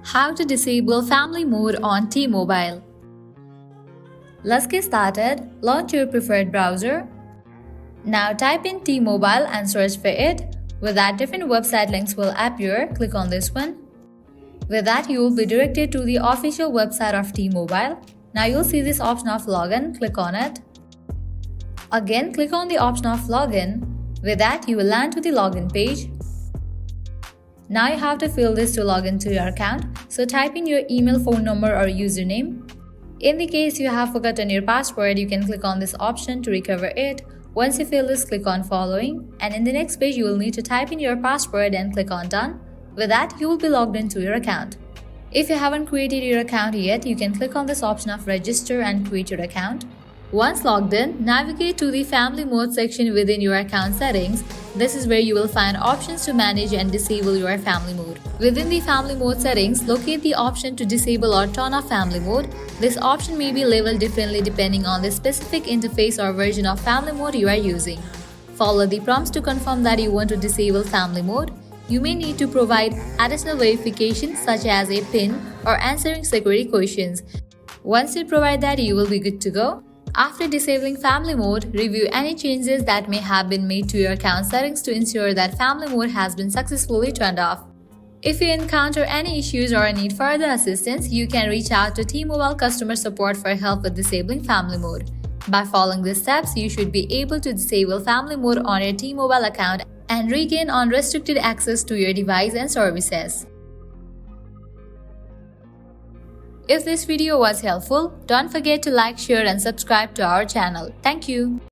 How to disable family mode on T-Mobile. Let's get started. Launch your preferred browser. Now type in T-Mobile and search for it. With that, different website links will appear. Click on this one. With that, you will be directed to the official website of T-Mobile. Now you'll see this option of login. Click on it. Again, click on the option of login. With that, you will land to the login page. Now you have to fill this to log into your account. So type in your email, phone number or username. In the case you have forgotten your password, you can click on this option to recover it. Once you fill this, click on following. And in the next page, you will need to type in your password and click on done. With that, you will be logged into your account. If you haven't created your account yet, you can click on this option of register and create your account. Once logged in, navigate to the family mode section within your account settings. This is where you will find options to manage and disable your family mode. Within the family mode settings, locate the option to disable or turn off family mode. This option may be labeled differently depending on the specific interface or version of family mode you are using. Follow the prompts to confirm that you want to disable family mode. You may need to provide additional verification such as a PIN or answering security questions. Once you provide that, you will be good to go. After disabling family mode, review any changes that may have been made to your account settings to ensure that family mode has been successfully turned off. If you encounter any issues or need further assistance, you can reach out to T-Mobile customer support for help with disabling family mode. By following these steps, you should be able to disable family mode on your T-Mobile account and regain unrestricted access to your device and services. If this video was helpful, don't forget to like, share and subscribe to our channel. Thank you.